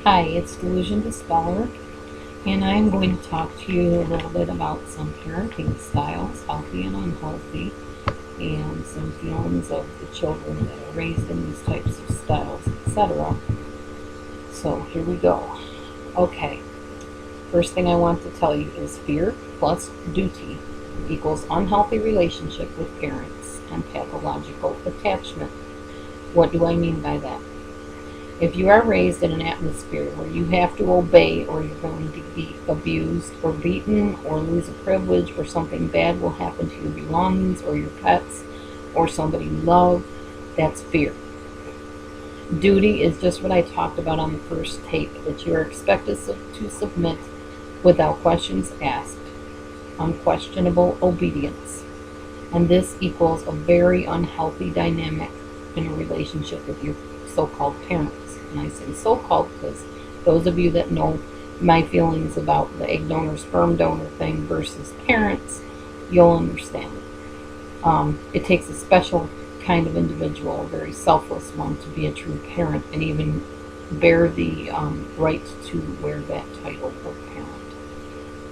Hi, it's Delusion Dispeller, and I'm going to talk to you a little bit about some parenting styles, healthy and unhealthy, and some feelings of the children that are raised in these types of styles, etc. So here we go. Okay, first thing I want to tell you is fear plus duty equals unhealthy relationship with parents and pathological attachment. What do I mean by that? If you are raised in an atmosphere where you have to obey or you're going to be abused or beaten or lose a privilege or something bad will happen to your belongings or your pets or somebody you love, that's fear. Duty is just what I talked about on the first tape, that you are expected to submit without questions asked, unquestionable obedience. And this equals a very unhealthy dynamic in a relationship with your so-called parents. And I say so-called because those of you that know my feelings about the egg donor, sperm donor thing versus parents, you'll understand. It takes a special kind of individual, a very selfless one, to be a true parent and even bear the right to wear that title of parent.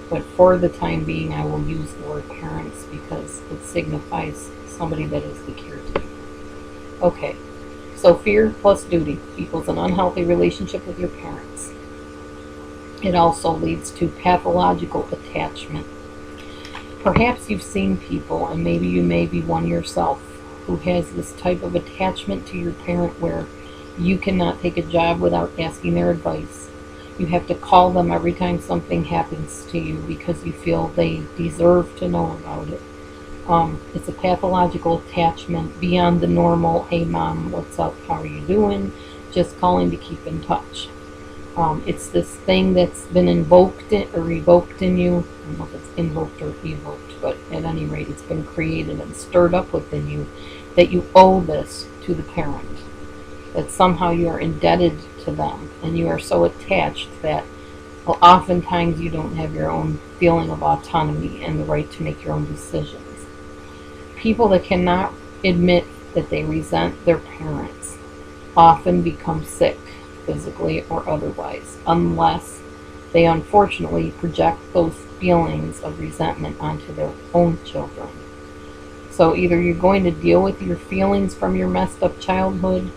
But for the time being, I will use the word parents because it signifies somebody that is the caretaker. Okay. So fear plus duty equals an unhealthy relationship with your parents. It also leads to pathological attachment. Perhaps you've seen people, and maybe you may be one yourself, who has this type of attachment to your parent where you cannot take a job without asking their advice. You have to call them every time something happens to you because you feel they deserve to know about it. It's a pathological attachment beyond the normal, hey mom, what's up, how are you doing, just calling to keep in touch. It's this thing that's been invoked or revoked in you. I don't know if it's invoked or evoked, but at any rate, it's been created and stirred up within you that you owe this to the parent, that somehow you are indebted to them, and you are so attached that oftentimes you don't have your own feeling of autonomy and the right to make your own decisions. People that cannot admit that they resent their parents often become sick, physically or otherwise, unless they unfortunately project those feelings of resentment onto their own children. So either you're going to deal with your feelings from your messed up childhood,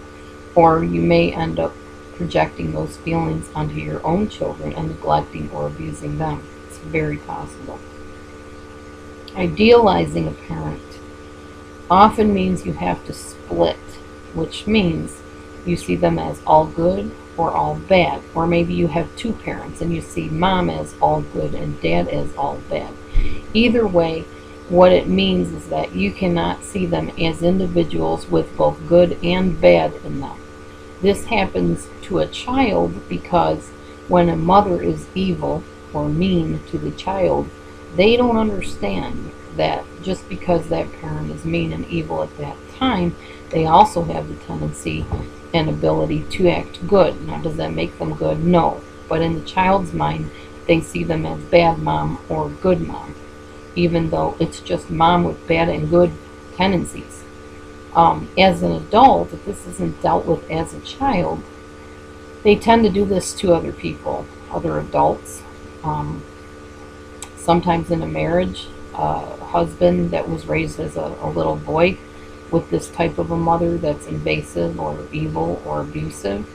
or you may end up projecting those feelings onto your own children and neglecting or abusing them. It's very possible. Idealizing a parent often means you have to split, which means you see them as all good or all bad. Or maybe you have two parents and you see mom as all good and dad as all bad. Either way, what it means is that you cannot see them as individuals with both good and bad in them. This happens to a child because when a mother is evil or mean to the child, they don't understand that just because that parent is mean and evil at that time, they also have the tendency and ability to act good. Now, does that make them good? No. But in the child's mind, they see them as bad mom or good mom, even though it's just mom with bad and good tendencies. As an adult, if this isn't dealt with as a child, they tend to do this to other people, other adults. Sometimes in a marriage, a husband that was raised as a little boy with this type of a mother that's invasive or evil or abusive,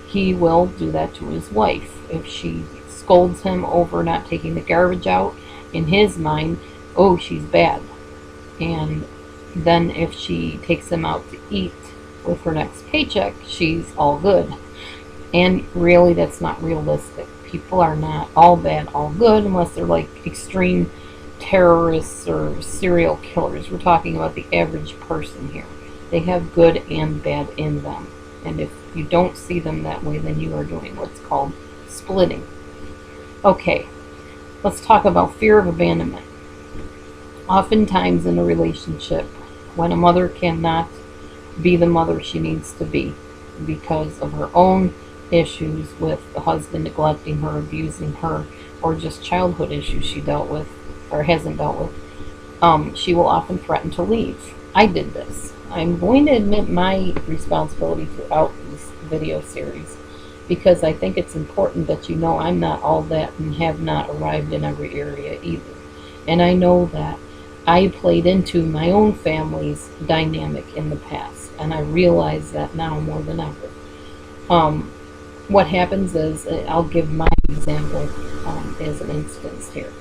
he will do that to his wife. If she scolds him over not taking the garbage out, in his mind, oh, she's bad. And then if she takes him out to eat with her next paycheck, she's all good. And really, that's not realistic. People are not all bad, all good, unless they're like extreme terrorists or serial killers. We're talking about the average person here. They have good and bad in them. And if you don't see them that way, then you are doing what's called splitting. Okay, let's talk about fear of abandonment. Oftentimes in a relationship, when a mother cannot be the mother she needs to be because of her own issues with the husband neglecting her, abusing her, or just childhood issues she dealt with or hasn't dealt with, she will often threaten to leave. I did this. I'm going to admit my responsibility throughout this video series because I think it's important that you know I'm not all that and have not arrived in every area either. And I know that I played into my own family's dynamic in the past, and I realize that now more than ever. What happens is, I'll give my example as an instance here.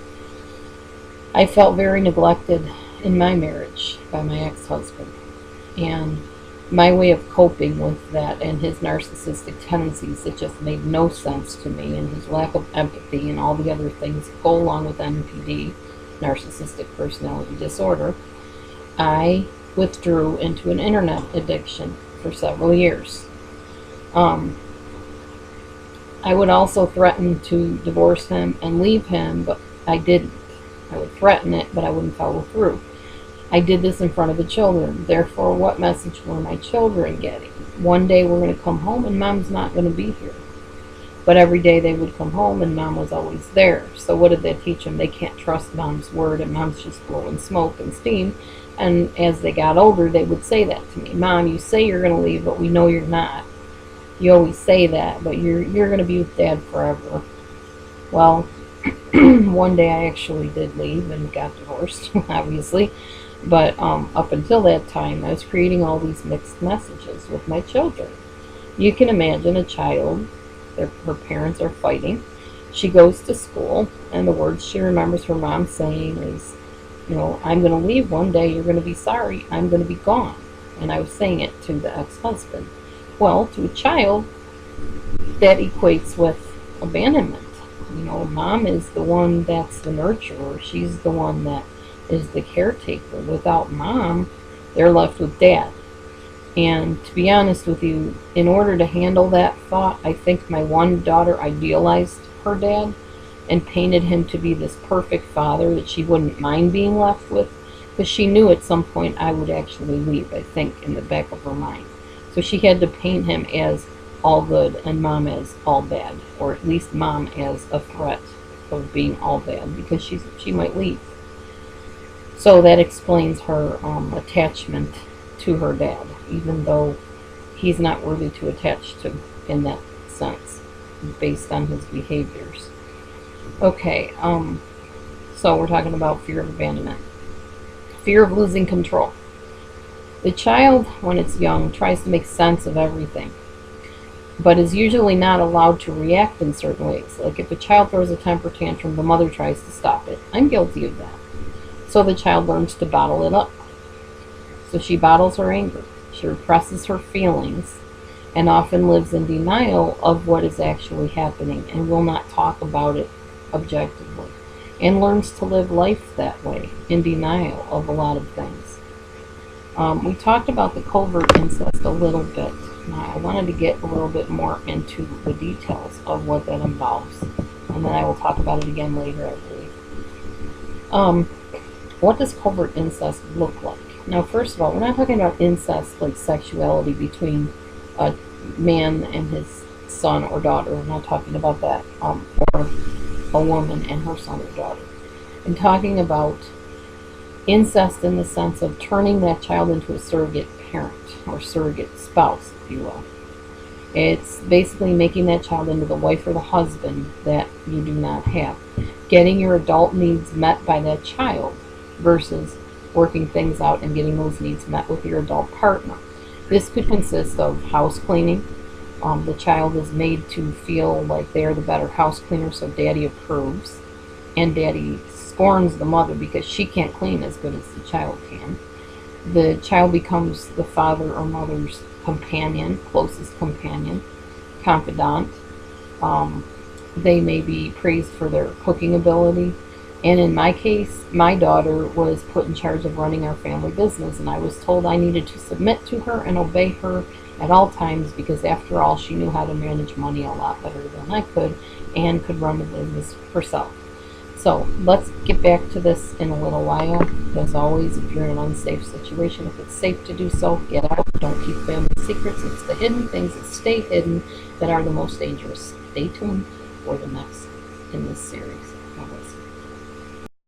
I felt very neglected in my marriage by my ex-husband, and my way of coping with that and his narcissistic tendencies, it just made no sense to me, and his lack of empathy and all the other things that go along with NPD, narcissistic personality disorder. I withdrew into an internet addiction for several years. I would also threaten to divorce him and leave him, but I didn't. I would threaten it, but I wouldn't follow through. I did this in front of the children. Therefore, what message were my children getting? One day we're going to come home and mom's not going to be here. But every day they would come home and mom was always there. So what did that teach them? They can't trust mom's word, and mom's just blowing smoke and steam. And as they got older, they would say that to me. Mom, you say you're going to leave, but we know you're not. You always say that, but you're going to be with Dad forever. Well, one day I actually did leave and got divorced, obviously. But up until that time, I was creating all these mixed messages with my children. You can imagine a child, her parents are fighting. She goes to school, and the words she remembers her mom saying is, I'm going to leave one day, you're going to be sorry, I'm going to be gone. And I was saying it to the ex-husband. Well, to a child, that equates with abandonment. Mom is the one that's the nurturer. She's the one that is the caretaker. Without mom, they're left with dad. And to be honest with you, in order to handle that thought, I think my one daughter idealized her dad and painted him to be this perfect father that she wouldn't mind being left with, because she knew at some point I would actually leave, I think, in the back of her mind. So she had to paint him as all good and mom as all bad, or at least mom as a threat of being all bad, because she might leave. So that explains her attachment to her dad, even though he's not worthy to attach to in that sense, based on his behaviors. Okay, so we're talking about fear of abandonment. Fear of losing control. The child, when it's young, tries to make sense of everything, but is usually not allowed to react in certain ways. Like if a child throws a temper tantrum, the mother tries to stop it. I'm guilty of that. So the child learns to bottle it up. So she bottles her anger. She represses her feelings and often lives in denial of what is actually happening and will not talk about it objectively, and learns to live life that way, in denial of a lot of things. We talked about the covert incest a little bit. Now, I wanted to get a little bit more into the details of what that involves, and then I will talk about it again later, I believe. What does covert incest look like? Now, first of all, we're not talking about incest like sexuality between a man and his son or daughter. We're not talking about that, or a woman and her son or daughter. I'm talking about incest in the sense of turning that child into a surrogate parent or surrogate spouse, if you will. It's basically making that child into the wife or the husband that you do not have. Getting your adult needs met by that child versus working things out and getting those needs met with your adult partner. This could consist of house cleaning. The child is made to feel like they are the better house cleaner, so daddy approves. And daddy scorns the mother because she can't clean as good as the child can. The child becomes the father or mother's companion, closest companion, confidant. They may be praised for their cooking ability. And in my case, my daughter was put in charge of running our family business, and I was told I needed to submit to her and obey her at all times, because after all, she knew how to manage money a lot better than I could and could run the business herself. So let's get back to this in a little while. As always, if you're in an unsafe situation, if it's safe to do so, get out. Don't keep family secrets. It's the hidden things that stay hidden that are the most dangerous. Stay tuned for the next in this series.